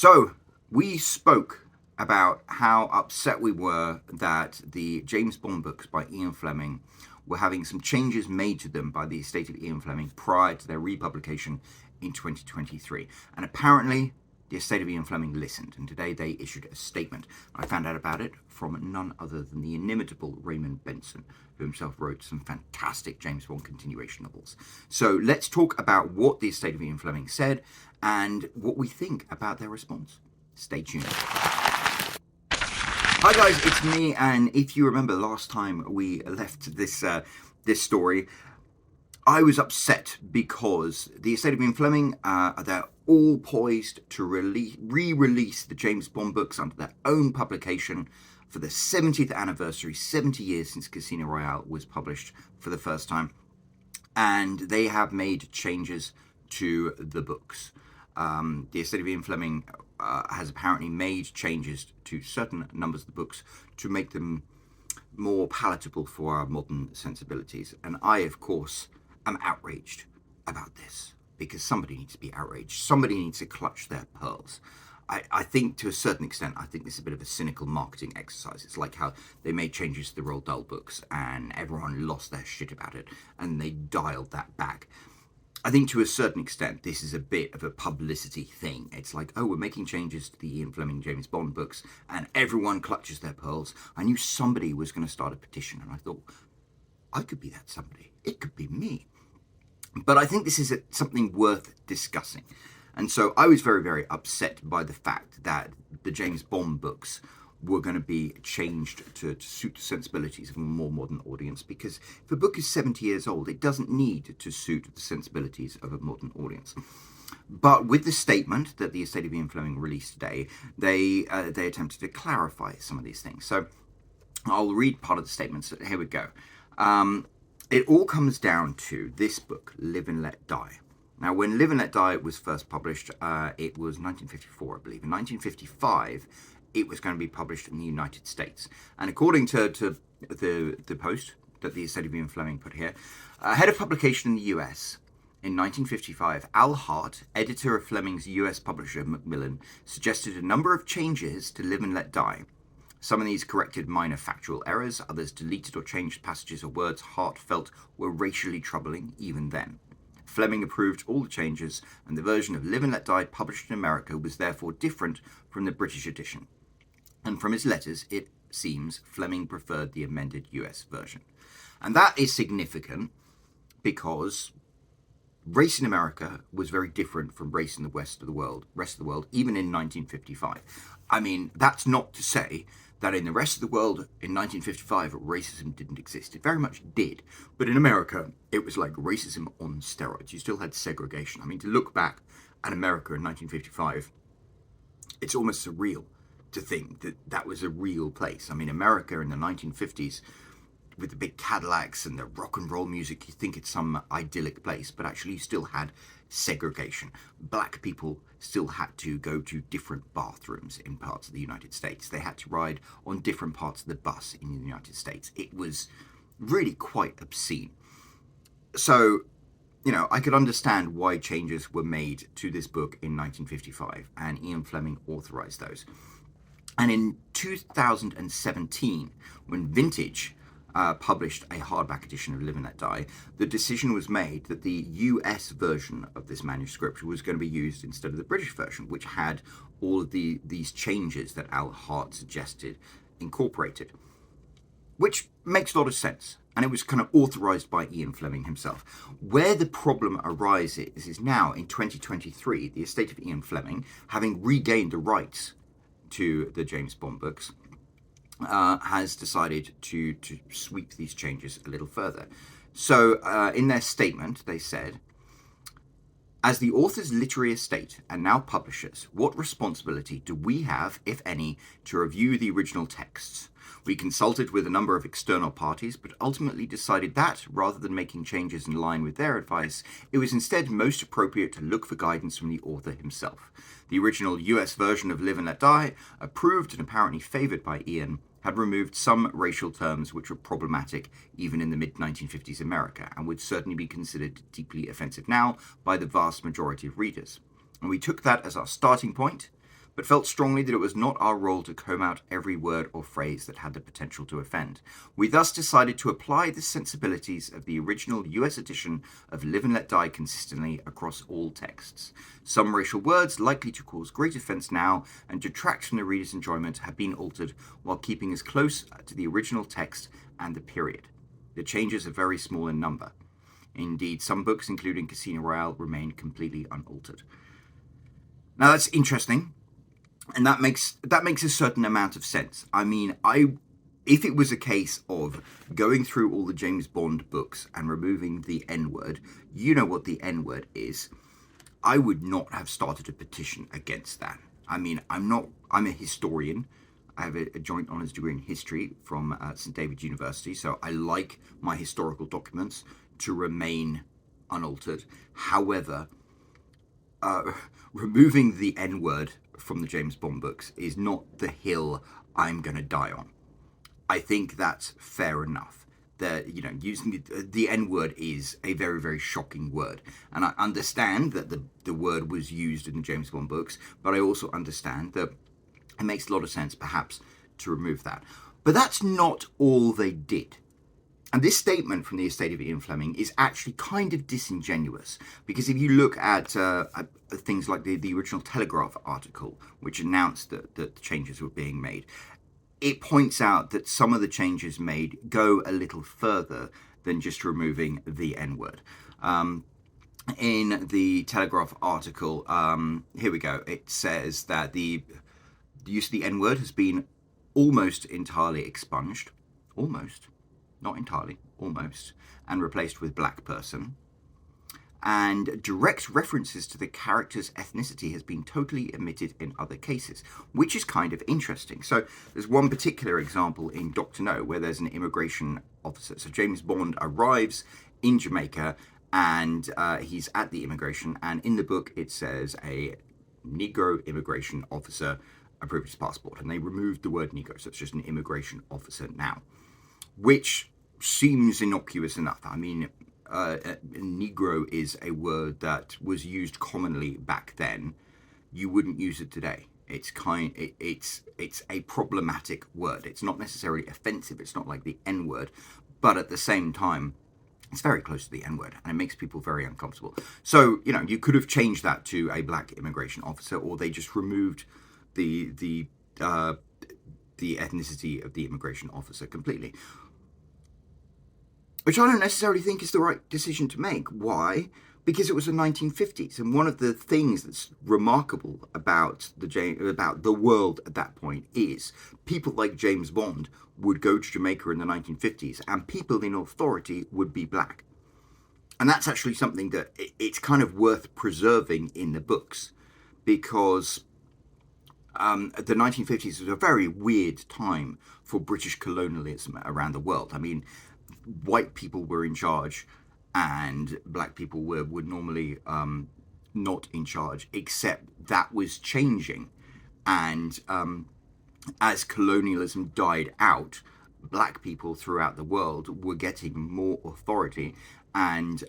So we spoke about how upset we were that the James Bond books by Ian Fleming were having some changes made to them by the estate of Ian Fleming prior to their republication in 2023. And apparently, the estate of Ian Fleming listened, and today they issued a statement. I found out about it from none other than the inimitable Raymond Benson, who himself wrote some fantastic James Bond continuation novels. So let's talk about what the estate of Ian Fleming said and what we think about their response. Stay tuned. Hi guys, it's me, and if you remember last time we left this story, I was upset because the estate of Ian Fleming, they're all poised to re-release the James Bond books under their own publication for the 70th anniversary, 70 years since Casino Royale was published for the first time. And they have made changes to the books. The estate of Ian Fleming has apparently made changes to certain numbers of the books to make them more palatable for our modern sensibilities. And I, of course, am outraged about this, because somebody needs to be outraged. Somebody needs to clutch their pearls. I think to a certain extent, I think this is a bit of a cynical marketing exercise. It's like how they made changes to the Roald Dahl books and everyone lost their shit about it and they dialed that back. I think to a certain extent, this is a bit of a publicity thing. It's like, oh, we're making changes to the Ian Fleming James Bond books and everyone clutches their pearls. I knew somebody was going to start a petition and I thought, I could be that somebody. It could be me. But I think this is something worth discussing. And so I was very, very upset by the fact that the James Bond books were going to be changed to suit the sensibilities of a more modern audience, because if a book is 70 years old, it doesn't need to suit the sensibilities of a modern audience. But with the statement that the estate of Ian Fleming released today, they attempted to clarify some of these things. So I'll read part of the statement. So here we go. It all comes down to this book, Live and Let Die. Now, when Live and Let Die was first published, it was 1954, I believe. In 1955, it was going to be published in the United States. And according to the post that the estate of Ian Fleming put here, head of publication in the US in 1955, Al Hart, editor of Fleming's US publisher Macmillan, suggested a number of changes to Live and Let Die. Some of these corrected minor factual errors, others deleted or changed passages or words Hart felt were racially troubling even then. Fleming approved all the changes, and the version of Live and Let Die published in America was therefore different from the British edition. And from his letters, it seems Fleming preferred the amended US version. And that is significant because race in America was very different from race in the rest of the world, even in 1955. I mean, that's not to say that in the rest of the world in 1955, racism didn't exist. It very much did. But in America, it was like racism on steroids. You still had segregation. I mean, to look back at America in 1955, it's almost surreal to think that that was a real place. I mean, America in the 1950s, with the big Cadillacs and the rock and roll music, you think it's some idyllic place, but actually you still had segregation. Black people still had to go to different bathrooms in parts of the United States. They had to ride on different parts of the bus in the United States. It was really quite obscene. So, you know, I could understand why changes were made to this book in 1955, and Ian Fleming authorized those. And in 2017, when Vintage published a hardback edition of Live and Let Die, the decision was made that the US version of this manuscript was going to be used instead of the British version, which had all of these changes that Al Hart suggested incorporated, which makes a lot of sense. And it was kind of authorized by Ian Fleming himself. Where the problem arises is now in 2023, the estate of Ian Fleming, having regained the rights to the James Bond books, has decided to sweep these changes a little further. So in their statement, they said, as the author's literary estate and now publishers, what responsibility do we have, if any, to review the original texts? We consulted with a number of external parties, but ultimately decided that, rather than making changes in line with their advice, it was instead most appropriate to look for guidance from the author himself. The original US version of Live and Let Die, approved and apparently favoured by Ian, had removed some racial terms which were problematic even in the mid-1950s America, and would certainly be considered deeply offensive now by the vast majority of readers. And we took that as our starting point, but felt strongly that it was not our role to comb out every word or phrase that had the potential to offend. We thus decided to apply the sensibilities of the original US edition of Live and Let Die consistently across all texts. Some racial words likely to cause great offense now and detract from the reader's enjoyment have been altered while keeping as close to the original text and the period. The changes are very small in number. Indeed, some books, including Casino Royale, remain completely unaltered. Now that's interesting, and that makes a certain amount of sense. I mean, if it was a case of going through all the James Bond books and removing the N-word, you know what the N-word is, I would not have started a petition against that. I mean, I'm a historian. I have a joint honours degree in history from St. David's University, so I like my historical documents to remain unaltered. However, removing the N-word from the James Bond books is not the hill I'm going to die on. I think that's fair enough. Using the N-word is a very, very shocking word. And I understand that the word was used in the James Bond books, but I also understand that it makes a lot of sense, perhaps, to remove that. But that's not all they did. And this statement from the estate of Ian Fleming is actually kind of disingenuous, because if you look at things like the original Telegraph article, which announced that the changes were being made, it points out that some of the changes made go a little further than just removing the N-word. In the Telegraph article, here we go, it says that the use of the N-word has been almost entirely expunged. Almost. Not entirely, almost, and replaced with black person. And direct references to the character's ethnicity has been totally omitted in other cases, which is kind of interesting. So there's one particular example in Dr. No where there's an immigration officer. So James Bond arrives in Jamaica and he's at the immigration, and in the book it says a Negro immigration officer approved his passport, and they removed the word Negro, so it's just an immigration officer now, which seems innocuous enough. I mean, Negro is a word that was used commonly back then. You wouldn't use it today. It's a problematic word. It's not necessarily offensive. It's not like the N-word, but at the same time, it's very close to the N-word, and it makes people very uncomfortable. So, you could have changed that to a black immigration officer, or they just removed the ethnicity of the immigration officer completely, which I don't necessarily think is the right decision to make. Why? Because it was the 1950s, and one of the things that's remarkable about the world at that point is people like James Bond would go to Jamaica in the 1950s, and people in authority would be black. And that's actually something that it's kind of worth preserving in the books, because the 1950s was a very weird time for British colonialism around the world. I mean, white people were in charge, and black people were normally not in charge, except that was changing. And as colonialism died out, black people throughout the world were getting more authority and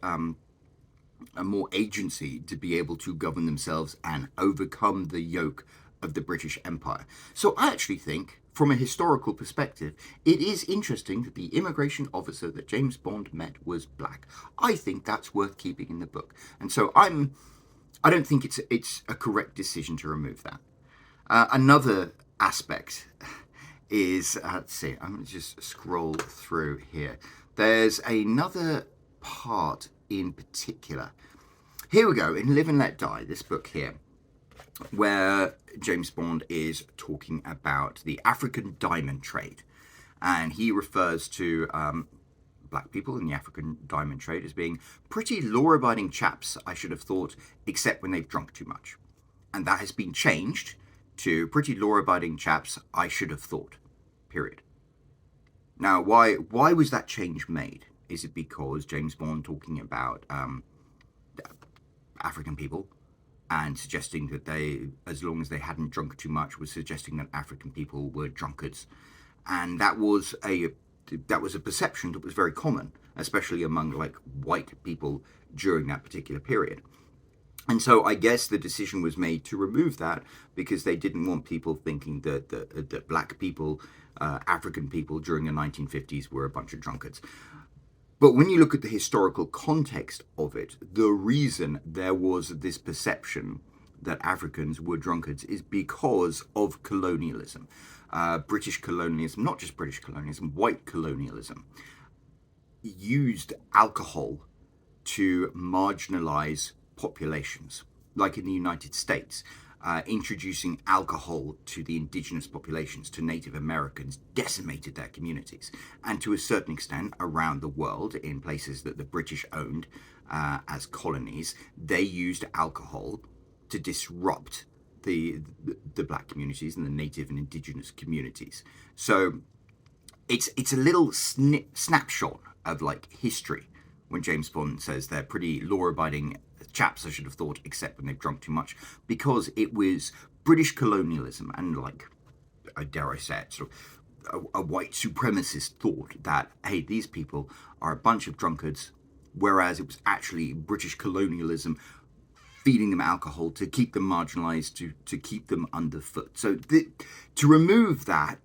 more agency to be able to govern themselves and overcome the yoke of the British Empire. So I actually think, from a historical perspective, it is interesting that the immigration officer that James Bond met was black. I think that's worth keeping in the book. And so I don't think it's a correct decision to remove that. Another aspect is, let's see, I'm going to just scroll through here. There's another part in particular. Here we go, in Live and Let Die, this book here, where James Bond is talking about the African diamond trade. And he refers to black people in the African diamond trade as being pretty law-abiding chaps, I should have thought, except when they've drunk too much. And that has been changed to pretty law-abiding chaps, I should have thought, period. Now, why was that change made? Is it because James Bond talking about African people and suggesting that they, as long as they hadn't drunk too much, was suggesting that African people were drunkards? And that was a perception that was very common, especially among like white people during that particular period. And so I guess the decision was made to remove that because they didn't want people thinking that black people, African people during the 1950s were a bunch of drunkards. But when you look at the historical context of it, the reason there was this perception that Africans were drunkards is because of colonialism. British colonialism, not just British colonialism, white colonialism, used alcohol to marginalize populations, like in the United States. Introducing alcohol to the indigenous populations, to Native Americans, decimated their communities. And to a certain extent, around the world, in places that the British owned as colonies, they used alcohol to disrupt the black communities and the native and indigenous communities. So it's a little snapshot of like history when James Bond says they're pretty law-abiding chaps, I should have thought, except when they've drunk too much, because it was British colonialism and, like, dare I say it, sort of a white supremacist thought that, hey, these people are a bunch of drunkards, whereas it was actually British colonialism feeding them alcohol to keep them marginalized, to keep them underfoot. So to remove that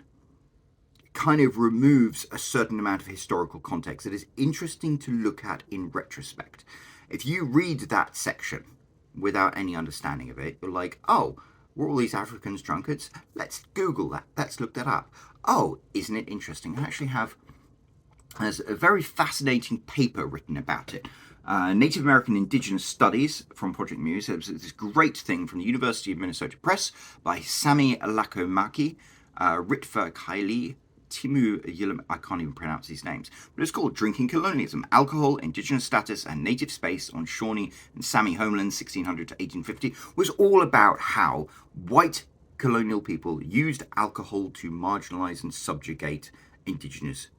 kind of removes a certain amount of historical context that is interesting to look at in retrospect. If you read that section without any understanding of it, you're like, oh, were all these Africans drunkards? Let's Google that. Let's look that up. Oh, isn't it interesting? I actually have there's a very fascinating paper written about it. Native American Indigenous Studies from Project Muse. It was this great thing from the University of Minnesota Press by Sami Lakomaki, Ritva Kaili, Timu Yilam, I can't even pronounce these names, but it's called Drinking Colonialism, Alcohol, Indigenous Status, and Native Space on Shawnee and Sami Homelands, 1600 to 1850, was all about how white colonial people used alcohol to marginalize and subjugate indigenous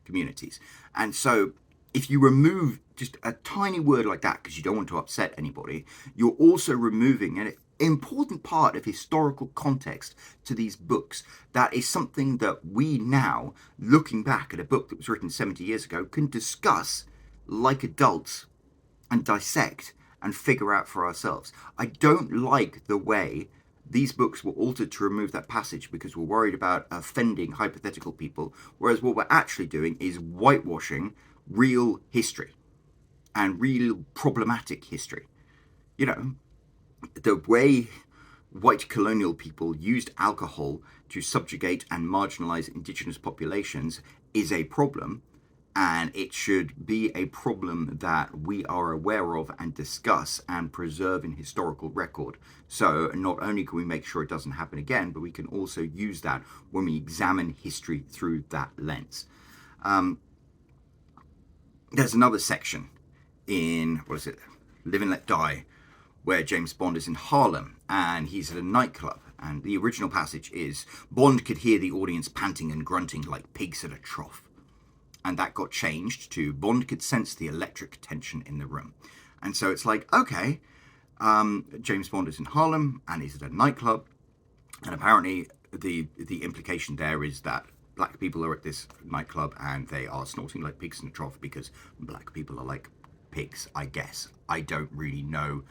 communities. And so if you remove just a tiny word like that, because you don't want to upset anybody, you're also removing an important part of historical context to these books. That is something that we now, looking back at a book that was written 70 years ago, can discuss like adults and dissect and figure out for ourselves. I don't like the way these books were altered to remove that passage because we're worried about offending hypothetical people, whereas what we're actually doing is whitewashing real history and real problematic history. You know, the way white colonial people used alcohol to subjugate and marginalize indigenous populations is a problem, and it should be a problem that we are aware of and discuss and preserve in historical record. So not only can we make sure it doesn't happen again, but we can also use that when we examine history through that lens. There's another section in, what is it, Live and Let Die, where James Bond is in Harlem and he's at a nightclub. And the original passage is, Bond could hear the audience panting and grunting like pigs at a trough. And that got changed to, Bond could sense the electric tension in the room. And so it's like, okay, James Bond is in Harlem and he's at a nightclub. And apparently the implication there is that black people are at this nightclub and they are snorting like pigs in a trough because black people are like pigs, I guess. I don't really know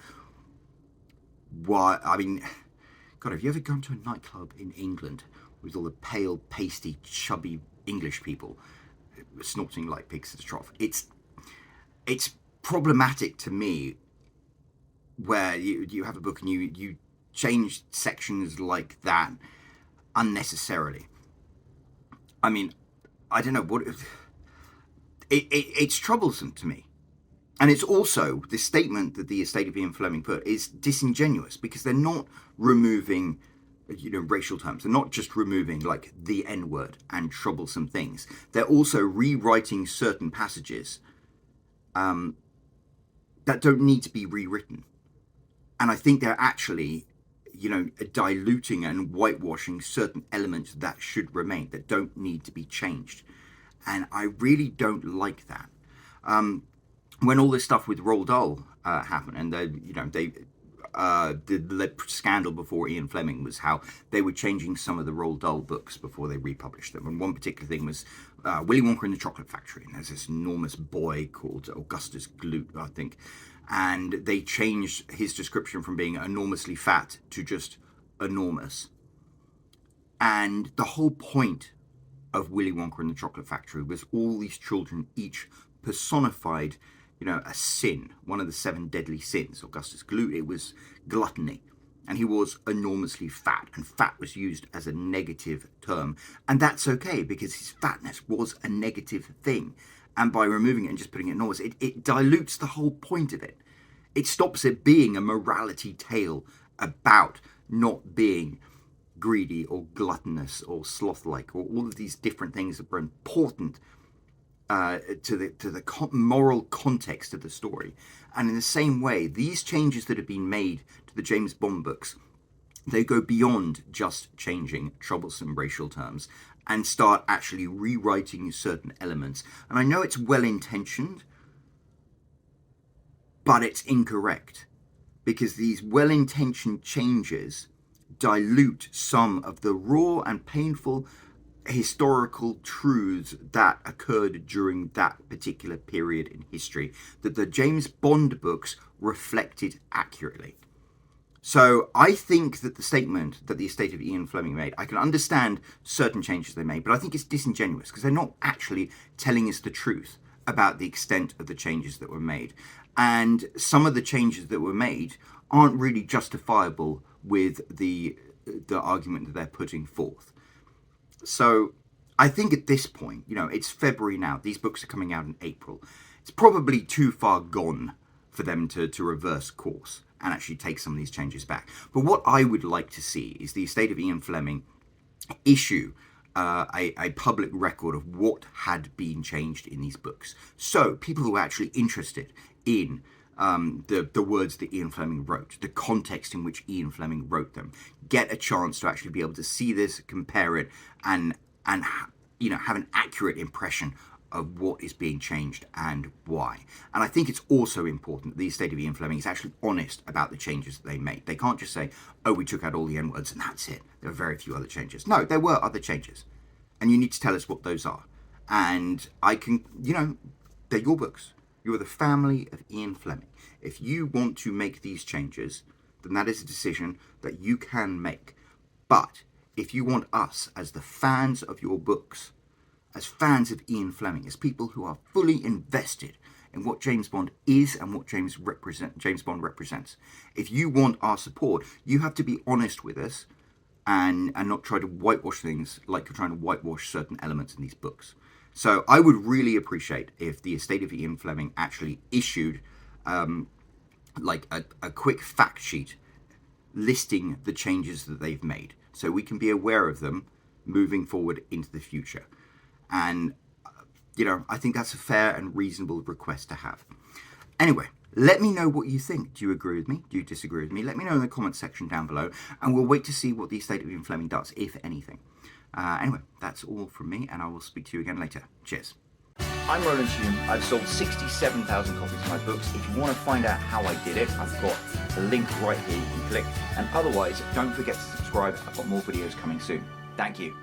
why. I mean, God, have you ever gone to a nightclub in England with all the pale, pasty, chubby English people snorting like pigs at a trough? It's problematic to me where you have a book and you change sections like that unnecessarily. I mean, I don't know what it's troublesome to me. And it's also, the statement that the estate of Ian Fleming put is disingenuous because they're not removing, racial terms. They're not just removing like the N-word and troublesome things. They're also rewriting certain passages that don't need to be rewritten. And I think they're actually, diluting and whitewashing certain elements that should remain, that don't need to be changed. And I really don't like that. When all this stuff with Roald Dahl happened, and the scandal before Ian Fleming was how they were changing some of the Roald Dahl books before they republished them. And one particular thing was Willy Wonka and the Chocolate Factory. And there's this enormous boy called Augustus Gloop, I think. and they changed his description from being enormously fat to just enormous. And the whole point of Willy Wonka and the Chocolate Factory was all these children each personified, a sin, one of the 7 deadly sins. Augustus Gloop, it was gluttony. And he was enormously fat, and fat was used as a negative term. And that's okay, because his fatness was a negative thing. And by removing it and just putting it enormous, it dilutes the whole point of it. It stops it being a morality tale about not being greedy or gluttonous or sloth-like, or all of these different things that were important to the moral context of the story. And in the same way, these changes that have been made to the James Bond books, they go beyond just changing troublesome racial terms and start actually rewriting certain elements. And I know it's well-intentioned, but it's incorrect, because these well-intentioned changes dilute some of the raw and painful historical truths that occurred during that particular period in history that the James Bond books reflected accurately. So I think that the statement that the estate of Ian Fleming made, I can understand certain changes they made, but I think it's disingenuous, because they're not actually telling us the truth about the extent of the changes that were made. And some of the changes that were made aren't really justifiable with the argument that they're putting forth. So I think at this point, it's February now. These books are coming out in April. It's probably too far gone for them to reverse course and actually take some of these changes back. But what I would like to see is the estate of Ian Fleming issue a public record of what had been changed in these books. So people who are actually interested in the words that Ian Fleming wrote, the context in which Ian Fleming wrote them, get a chance to actually be able to see this, compare it, and have an accurate impression of what is being changed and why. And I think it's also important that the estate of Ian Fleming is actually honest about the changes that they made. They can't just say, oh, we took out all the N-words and that's it. There were very few other changes. No, there were other changes. And you need to tell us what those are. And I can, they're your books. You're the family of Ian Fleming. If you want to make these changes, then that is a decision that you can make. But if you want us, as the fans of your books, as fans of Ian Fleming, as people who are fully invested in what James Bond is and what James Bond represents, if you want our support, you have to be honest with us and not try to whitewash things like you're trying to whitewash certain elements in these books. So I would really appreciate if the estate of Ian Fleming actually issued a quick fact sheet listing the changes that they've made, so we can be aware of them moving forward into the future. And, I think that's a fair and reasonable request to have. Anyway, let me know what you think. Do you agree with me? Do you disagree with me? Let me know in the comment section down below, and we'll wait to see what the estate of Ian Fleming does, if anything. Anyway, that's all from me, and I will speak to you again later. Cheers. I'm Roland Hume. I've sold 67,000 copies of my books. If you want to find out how I did it, I've got a link right here you can click. And otherwise, don't forget to subscribe. I've got more videos coming soon. Thank you.